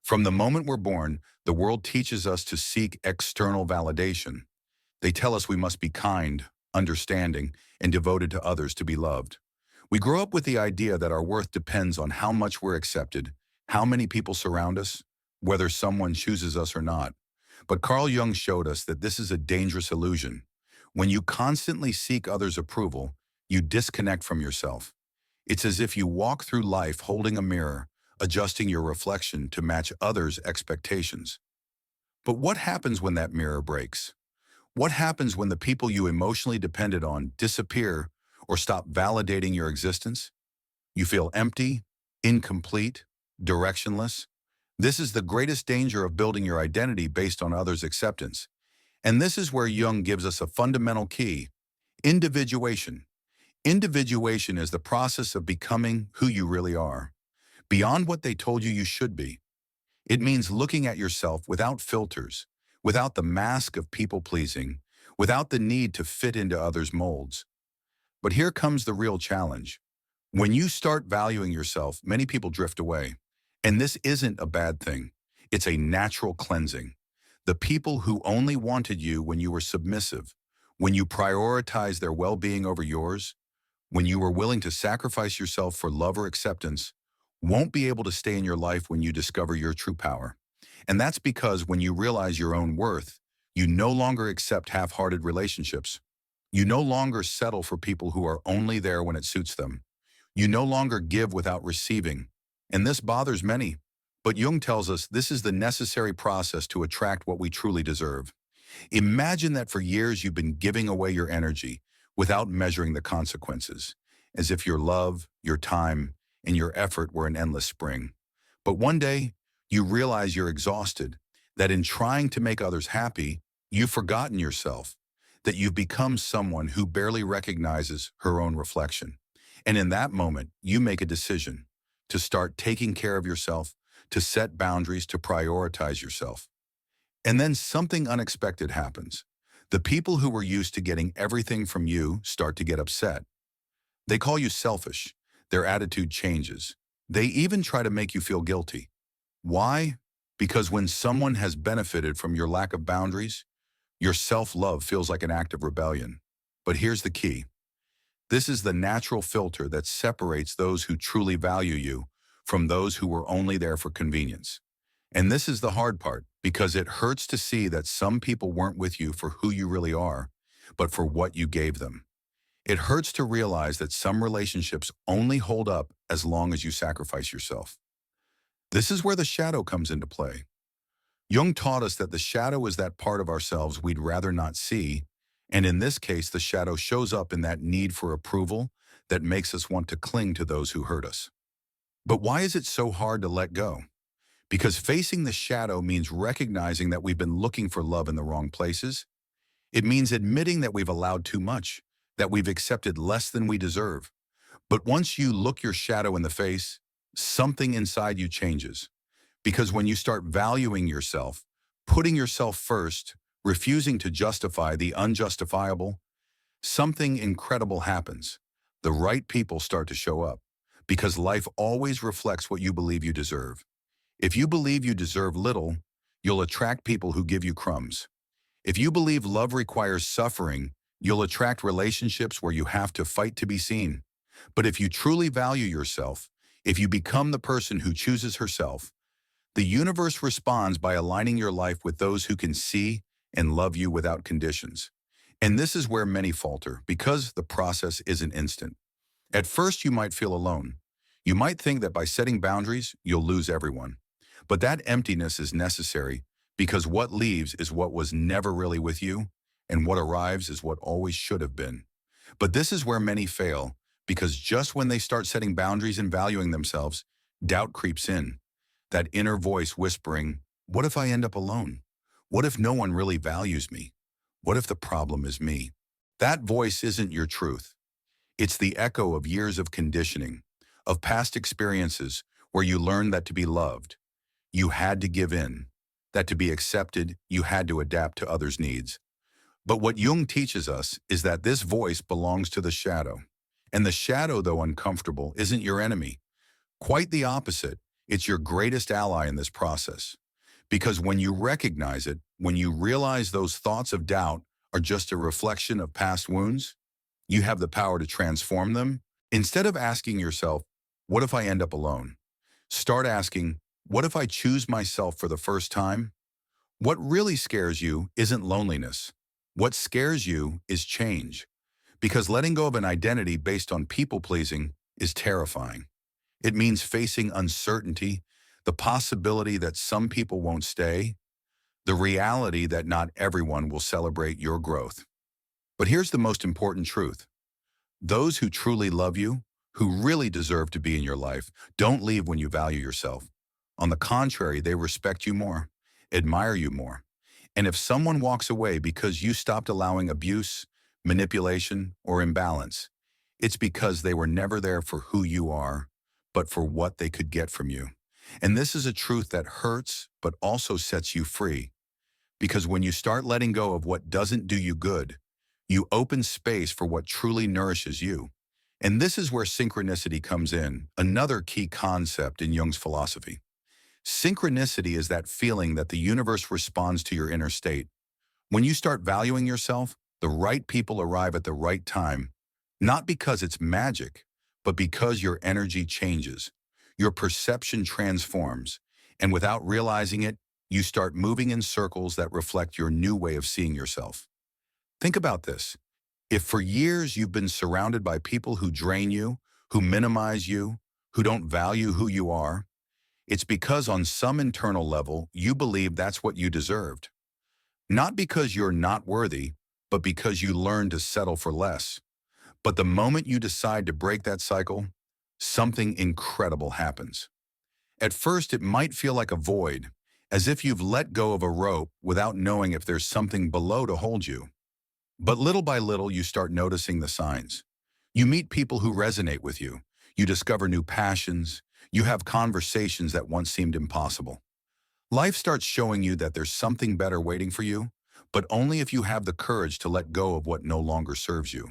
From the moment we're born, the world teaches us to seek external validation. They tell us we must be kind, understanding, and devoted to others to be loved. We grow up with the idea that our worth depends on how much we're accepted, how many people surround us, whether someone chooses us or not. But Carl Jung showed us that this is a dangerous illusion. When you constantly seek others' approval, you disconnect from yourself. It's as if you walk through life holding a mirror, adjusting your reflection to match others' expectations. But what happens when that mirror breaks? What happens when the people you emotionally depended on disappear or stop validating your existence? You feel empty, incomplete, directionless. This is the greatest danger of building your identity based on others' acceptance. And this is where Jung gives us a fundamental key: individuation. Individuation is the process of becoming who you really are, beyond what they told you you should be. It means looking at yourself without filters, without the mask of people-pleasing, without the need to fit into others' molds. But here comes the real challenge. When you start valuing yourself, many people drift away. And this isn't a bad thing. It's a natural cleansing. The people who only wanted you when you were submissive, when you prioritized their well-being over yours, when you were willing to sacrifice yourself for love or acceptance, won't be able to stay in your life when you discover your true power. And that's because when you realize your own worth, you no longer accept half-hearted relationships. You no longer settle for people who are only there when it suits them. You no longer give without receiving. And this bothers many. But Jung tells us this is the necessary process to attract what we truly deserve. Imagine that for years you've been giving away your energy without measuring the consequences, as if your love, your time, and your effort were an endless spring. But one day, you realize you're exhausted, that in trying to make others happy, you've forgotten yourself, that you've become someone who barely recognizes her own reflection. And in that moment, you make a decision to start taking care of yourself, to set boundaries, to prioritize yourself. And then something unexpected happens. The people who were used to getting everything from you start to get upset. They call you selfish. Their attitude changes. They even try to make you feel guilty. Why? Because when someone has benefited from your lack of boundaries, your self-love feels like an act of rebellion. But here's the key. This is the natural filter that separates those who truly value you from those who were only there for convenience. And this is the hard part, because it hurts to see that some people weren't with you for who you really are, but for what you gave them. It hurts to realize that some relationships only hold up as long as you sacrifice yourself. This is where the shadow comes into play. Jung taught us that the shadow is that part of ourselves we'd rather not see, and in this case, the shadow shows up in that need for approval that makes us want to cling to those who hurt us. But why is it so hard to let go? Because facing the shadow means recognizing that we've been looking for love in the wrong places. It means admitting that we've allowed too much, that we've accepted less than we deserve. But once you look your shadow in the face, something inside you changes. Because when you start valuing yourself, putting yourself first, refusing to justify the unjustifiable, something incredible happens. The right people start to show up. Because life always reflects what you believe you deserve. If you believe you deserve little, you'll attract people who give you crumbs. If you believe love requires suffering, you'll attract relationships where you have to fight to be seen. But if you truly value yourself, if you become the person who chooses herself, the universe responds by aligning your life with those who can see and love you without conditions. And this is where many falter, because the process isn't instant. At first, you might feel alone. You might think that by setting boundaries, you'll lose everyone. But that emptiness is necessary, because what leaves is what was never really with you, and what arrives is what always should have been. But this is where many fail, because just when they start setting boundaries and valuing themselves, doubt creeps in. That inner voice whispering, what if I end up alone? What if no one really values me? What if the problem is me? That voice isn't your truth. It's the echo of years of conditioning, of past experiences where you learned that to be loved, you had to give in, that to be accepted, you had to adapt to others' needs. But what Jung teaches us is that this voice belongs to the shadow. And the shadow, though uncomfortable, isn't your enemy. Quite the opposite. It's your greatest ally in this process. Because when you recognize it, when you realize those thoughts of doubt are just a reflection of past wounds, you have the power to transform them. Instead of asking yourself, what if I end up alone? Start asking, what if I choose myself for the first time? What really scares you isn't loneliness. What scares you is change. Because letting go of an identity based on people-pleasing is terrifying. It means facing uncertainty, the possibility that some people won't stay, the reality that not everyone will celebrate your growth. But here's the most important truth. Those who truly love you, who really deserve to be in your life, don't leave when you value yourself. On the contrary, they respect you more, admire you more. And if someone walks away because you stopped allowing abuse, manipulation, or imbalance, it's because they were never there for who you are, but for what they could get from you. And this is a truth that hurts, but also sets you free. Because when you start letting go of what doesn't do you good, you open space for what truly nourishes you. And this is where synchronicity comes in, another key concept in Jung's philosophy. Synchronicity is that feeling that the universe responds to your inner state. When you start valuing yourself, the right people arrive at the right time, not because it's magic, but because your energy changes, your perception transforms, and without realizing it, you start moving in circles that reflect your new way of seeing yourself. Think about this. If for years you've been surrounded by people who drain you, who minimize you, who don't value who you are, it's because on some internal level, you believe that's what you deserved. Not because you're not worthy, but because you learned to settle for less. But the moment you decide to break that cycle, something incredible happens. At first, it might feel like a void, as if you've let go of a rope without knowing if there's something below to hold you. But little by little, you start noticing the signs. You meet people who resonate with you. You discover new passions. You have conversations that once seemed impossible. Life starts showing you that there's something better waiting for you, but only if you have the courage to let go of what no longer serves you.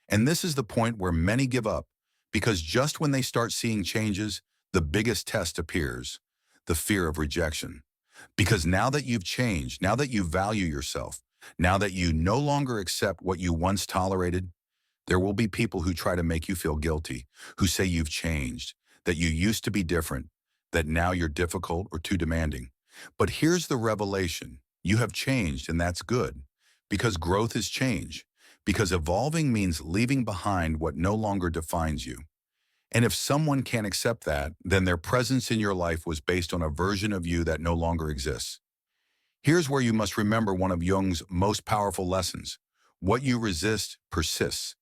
And this is the point where many give up, because just when they start seeing changes, the biggest test appears, the fear of rejection. Because now that you've changed, now that you value yourself, now that you no longer accept what you once tolerated, there will be people who try to make you feel guilty, who say you've changed, that you used to be different, that now you're difficult or too demanding. But here's the revelation. You have changed, and that's good, because growth is change, because evolving means leaving behind what no longer defines you. And if someone can't accept that, then their presence in your life was based on a version of you that no longer exists. Here's where you must remember one of Jung's most powerful lessons. What you resist persists.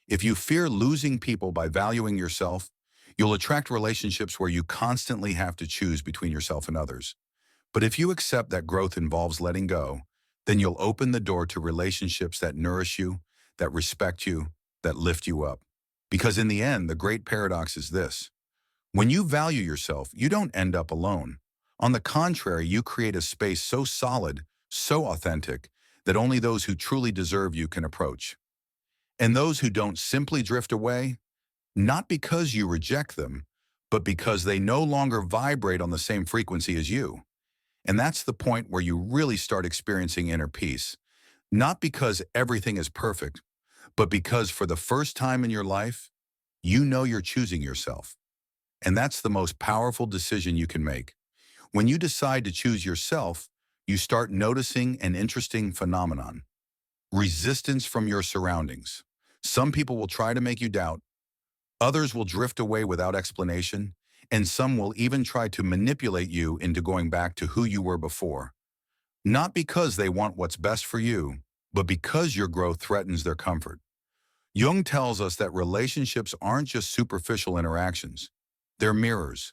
If you fear losing people by valuing yourself, you'll attract relationships where you constantly have to choose between yourself and others. But if you accept that growth involves letting go, then you'll open the door to relationships that nourish you, that respect you, that lift you up. Because in the end, the great paradox is this. When you value yourself, you don't end up alone. On the contrary, you create a space so solid, so authentic, that only those who truly deserve you can approach. And those who don't simply drift away, not because you reject them, but because they no longer vibrate on the same frequency as you. And that's the point where you really start experiencing inner peace. Not because everything is perfect, but because for the first time in your life, you know you're choosing yourself. And that's the most powerful decision you can make. When you decide to choose yourself, you start noticing an interesting phenomenon. Resistance from your surroundings. Some people will try to make you doubt. Others will drift away without explanation. And some will even try to manipulate you into going back to who you were before. Not because they want what's best for you, but because your growth threatens their comfort. Jung tells us that relationships aren't just superficial interactions. They're mirrors.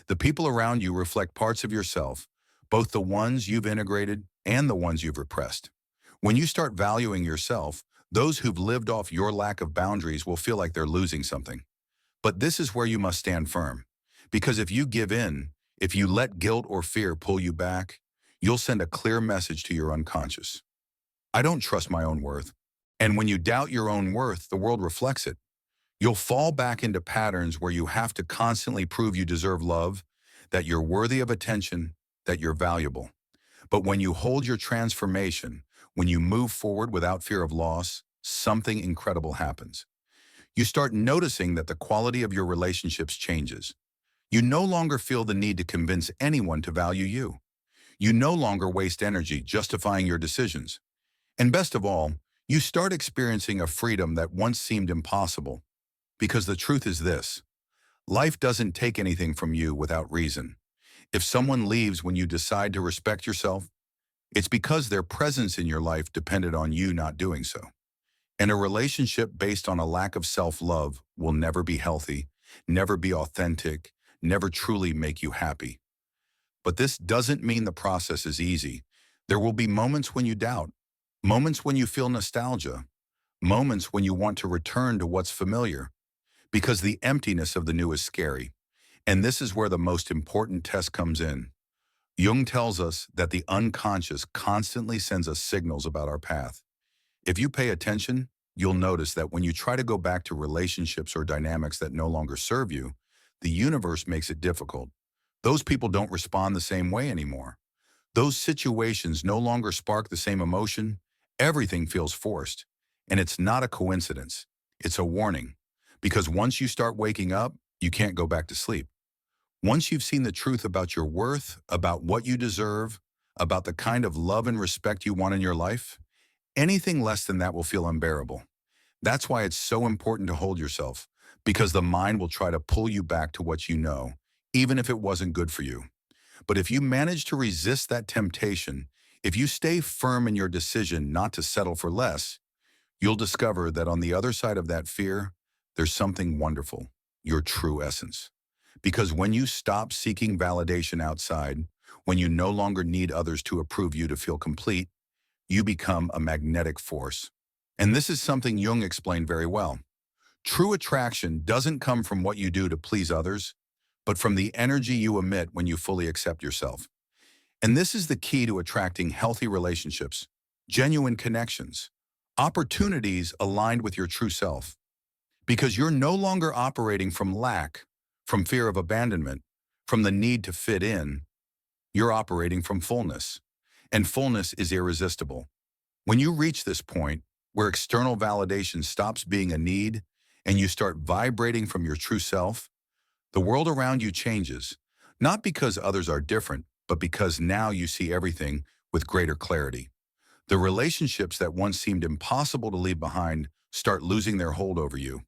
The people around you reflect parts of yourself, both the ones you've integrated and the ones you've repressed. When you start valuing yourself, those who've lived off your lack of boundaries will feel like they're losing something. But this is where you must stand firm. Because if you give in, if you let guilt or fear pull you back, you'll send a clear message to your unconscious. I don't trust my own worth. And when you doubt your own worth, the world reflects it. You'll fall back into patterns where you have to constantly prove you deserve love, that you're worthy of attention, that you're valuable. But when you hold your transformation, when you move forward without fear of loss, something incredible happens. You start noticing that the quality of your relationships changes. You no longer feel the need to convince anyone to value you. You no longer waste energy justifying your decisions. And best of all, you start experiencing a freedom that once seemed impossible. Because the truth is this: life doesn't take anything from you without reason. If someone leaves when you decide to respect yourself, it's because their presence in your life depended on you not doing so. And a relationship based on a lack of self-love will never be healthy, never be authentic, never truly make you happy. But this doesn't mean the process is easy. There will be moments when you doubt, moments when you feel nostalgia, moments when you want to return to what's familiar, because the emptiness of the new is scary. And this is where the most important test comes in. Jung tells us that the unconscious constantly sends us signals about our path. If you pay attention, you'll notice that when you try to go back to relationships or dynamics that no longer serve you, the universe makes it difficult. Those people don't respond the same way anymore. Those situations no longer spark the same emotion. Everything feels forced. And it's not a coincidence. It's a warning. Because once you start waking up, you can't go back to sleep. Once you've seen the truth about your worth, about what you deserve, about the kind of love and respect you want in your life, anything less than that will feel unbearable. That's why it's so important to hold yourself, because the mind will try to pull you back to what you know, even if it wasn't good for you. But if you manage to resist that temptation, if you stay firm in your decision not to settle for less, you'll discover that on the other side of that fear, there's something wonderful: your true essence. Because when you stop seeking validation outside, when you no longer need others to approve you to feel complete, you become a magnetic force. And this is something Jung explained very well. True attraction doesn't come from what you do to please others, but from the energy you emit when you fully accept yourself. And this is the key to attracting healthy relationships, genuine connections, opportunities aligned with your true self. Because you're no longer operating from lack, from fear of abandonment, from the need to fit in. You're operating from fullness. And fullness is irresistible. When you reach this point, where external validation stops being a need and you start vibrating from your true self, the world around you changes, not because others are different, but because now you see everything with greater clarity. The relationships that once seemed impossible to leave behind start losing their hold over you.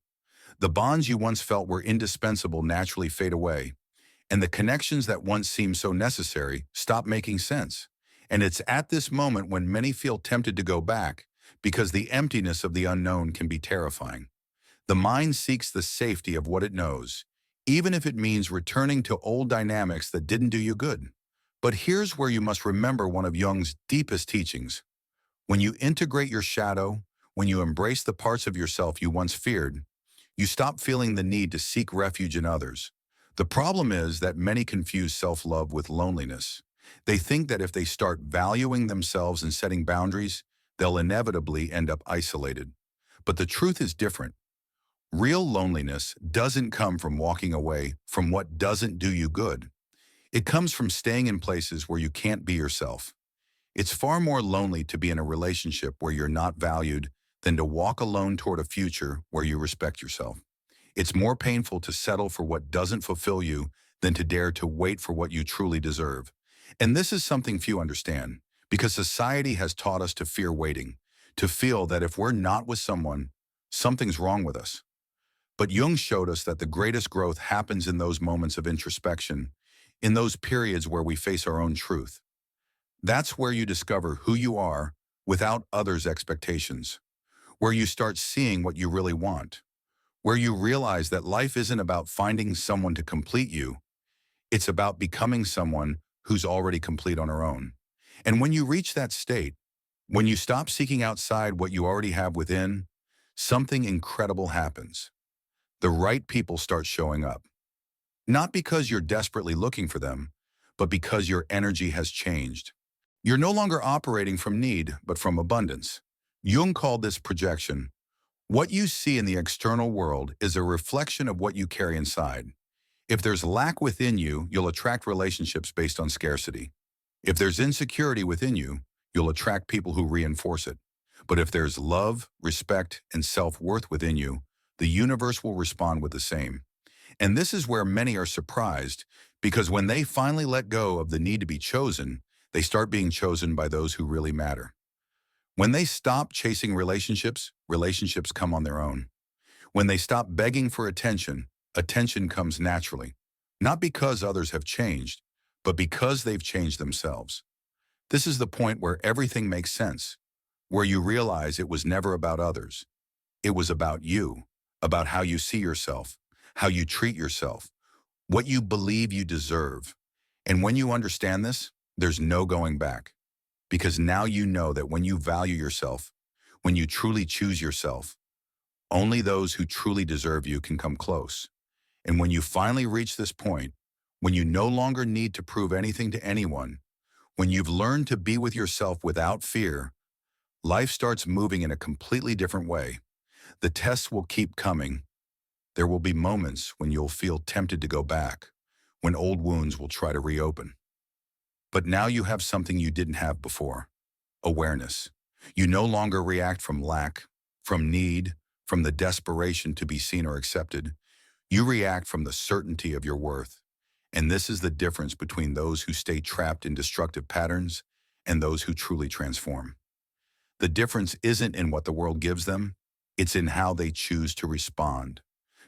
The bonds you once felt were indispensable naturally fade away, and the connections that once seemed so necessary stop making sense. And it's at this moment when many feel tempted to go back, because the emptiness of the unknown can be terrifying. The mind seeks the safety of what it knows, even if it means returning to old dynamics that didn't do you good. But here's where you must remember one of Jung's deepest teachings. When you integrate your shadow, when you embrace the parts of yourself you once feared, you stop feeling the need to seek refuge in others. The problem is that many confuse self-love with loneliness. They think that if they start valuing themselves and setting boundaries, they'll inevitably end up isolated. But the truth is different. Real loneliness doesn't come from walking away from what doesn't do you good. It comes from staying in places where you can't be yourself. It's far more lonely to be in a relationship where you're not valued than to walk alone toward a future where you respect yourself. It's more painful to settle for what doesn't fulfill you than to dare to wait for what you truly deserve. And this is something few understand, because society has taught us to fear waiting, to feel that if we're not with someone, something's wrong with us. But Jung showed us that the greatest growth happens in those moments of introspection, in those periods where we face our own truth. That's where you discover who you are without others' expectations, where you start seeing what you really want, where you realize that life isn't about finding someone to complete you, it's about becoming someone who's already complete on her own. And when you reach that state, when you stop seeking outside what you already have within, something incredible happens. The right people start showing up. Not because you're desperately looking for them, but because your energy has changed. You're no longer operating from need, but from abundance. Jung called this projection. What you see in the external world is a reflection of what you carry inside. If there's lack within you, you'll attract relationships based on scarcity. If there's insecurity within you, you'll attract people who reinforce it. But if there's love, respect, and self-worth within you, the universe will respond with the same. And this is where many are surprised, because when they finally let go of the need to be chosen, they start being chosen by those who really matter. When they stop chasing relationships, relationships come on their own. When they stop begging for attention, attention comes naturally. Not because others have changed, but because they've changed themselves. This is the point where everything makes sense, where you realize it was never about others. It was about you, about how you see yourself, how you treat yourself, what you believe you deserve. And when you understand this, there's no going back. Because now you know that when you value yourself, when you truly choose yourself, only those who truly deserve you can come close. And when you finally reach this point, when you no longer need to prove anything to anyone, when you've learned to be with yourself without fear, life starts moving in a completely different way. The tests will keep coming. There will be moments when you'll feel tempted to go back, when old wounds will try to reopen. But now you have something you didn't have before: awareness. You no longer react from lack, from need, from the desperation to be seen or accepted. You react from the certainty of your worth. And this is the difference between those who stay trapped in destructive patterns and those who truly transform. The difference isn't in what the world gives them, it's in how they choose to respond.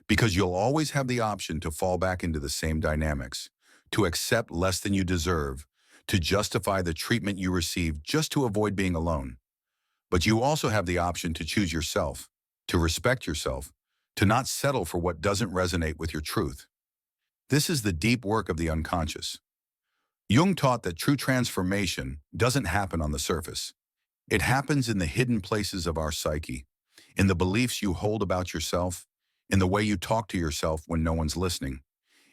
Because you'll always have the option to fall back into the same dynamics, to accept less than you deserve, to justify the treatment you receive just to avoid being alone. But you also have the option to choose yourself, to respect yourself, to not settle for what doesn't resonate with your truth. This is the deep work of the unconscious. Jung taught that true transformation doesn't happen on the surface. It happens in the hidden places of our psyche, in the beliefs you hold about yourself, in the way you talk to yourself when no one's listening,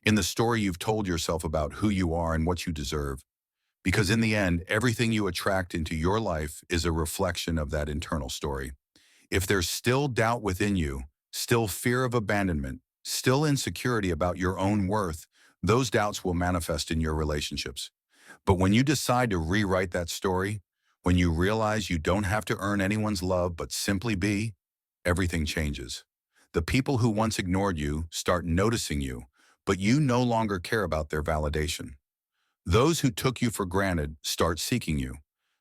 in the story you've told yourself about who you are and what you deserve. Because in the end, everything you attract into your life is a reflection of that internal story. If there's still doubt within you, still fear of abandonment, still insecurity about your own worth, those doubts will manifest in your relationships. But when you decide to rewrite that story, when you realize you don't have to earn anyone's love but simply be, everything changes. The people who once ignored you start noticing you, but you no longer care about their validation. Those who took you for granted start seeking you,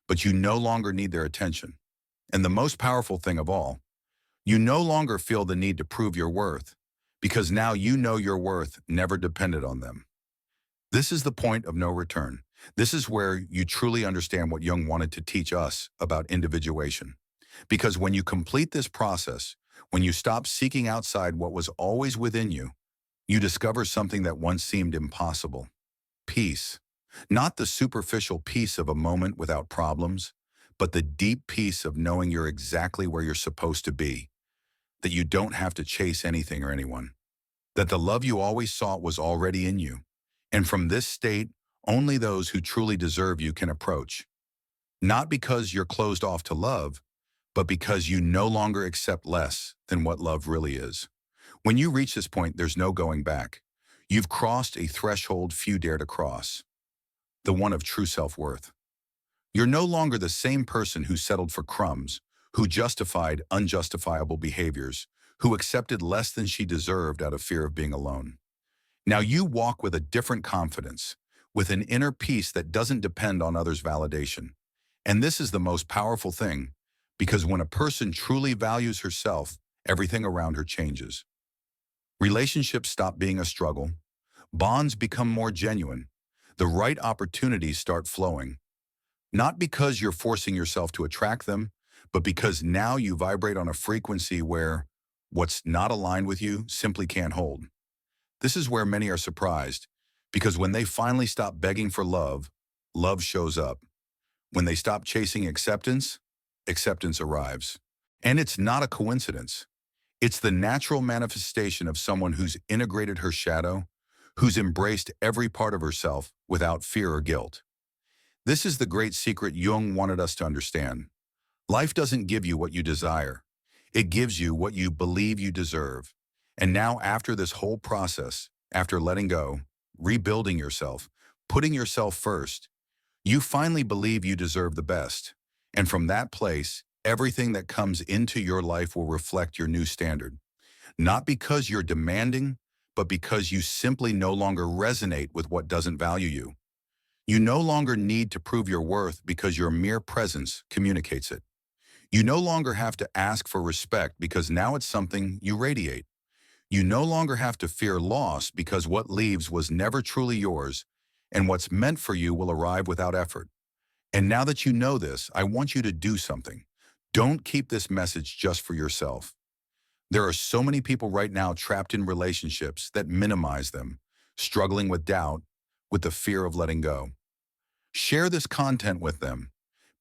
but you no longer need their attention. And the most powerful thing of all, you no longer feel the need to prove your worth, because now you know your worth never depended on them. This is the point of no return. This is where you truly understand what Jung wanted to teach us about individuation. Because when you complete this process, when you stop seeking outside what was always within you, you discover something that once seemed impossible: peace. Not the superficial peace of a moment without problems, but the deep peace of knowing you're exactly where you're supposed to be, that you don't have to chase anything or anyone, that the love you always sought was already in you. And from this state, only those who truly deserve you can approach. Not because you're closed off to love, but because you no longer accept less than what love really is. When you reach this point, there's no going back. You've crossed a threshold few dare to cross, the one of true self-worth. You're no longer the same person who settled for crumbs, who justified unjustifiable behaviors, who accepted less than she deserved out of fear of being alone. Now you walk with a different confidence, with an inner peace that doesn't depend on others' validation. And this is the most powerful thing, because when a person truly values herself, everything around her changes. Relationships stop being a struggle. Bonds become more genuine. The right opportunities start flowing. Not because you're forcing yourself to attract them, but because now you vibrate on a frequency where what's not aligned with you simply can't hold. This is where many are surprised, because when they finally stop begging for love, love shows up. When they stop chasing acceptance, acceptance arrives. And it's not a coincidence. It's the natural manifestation of someone who's integrated her shadow, who's embraced every part of herself without fear or guilt. This is the great secret Jung wanted us to understand. Life doesn't give you what you desire. It gives you what you believe you deserve. And now, after this whole process, after letting go, rebuilding yourself, putting yourself first, you finally believe you deserve the best. And from that place, everything that comes into your life will reflect your new standard. Not because you're demanding, but because you simply no longer resonate with what doesn't value you. You no longer need to prove your worth because your mere presence communicates it. You no longer have to ask for respect because now it's something you radiate. You no longer have to fear loss because what leaves was never truly yours, and what's meant for you will arrive without effort. And now that you know this, I want you to do something. Don't keep this message just for yourself. There are so many people right now trapped in relationships that minimize them, struggling with doubt, with the fear of letting go. Share this content with them.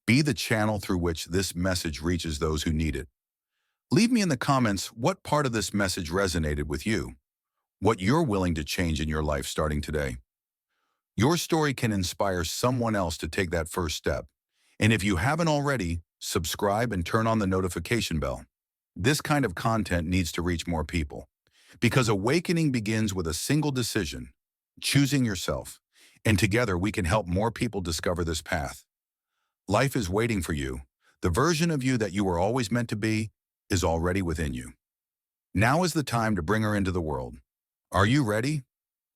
Be the channel through which this message reaches those who need it. Leave me in the comments what part of this message resonated with you, what you're willing to change in your life starting today. Your story can inspire someone else to take that first step. And if you haven't already, subscribe and turn on the notification bell. This kind of content needs to reach more people. Because awakening begins with a single decision, choosing yourself. And together we can help more people discover this path. Life is waiting for you. The version of you that you were always meant to be is already within you. Now is the time to bring her into the world. Are you ready?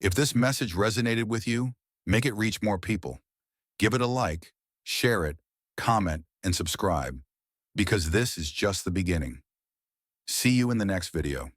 If this message resonated with you, make it reach more people. Give it a like, share it, comment, and subscribe. Because this is just the beginning. See you in the next video.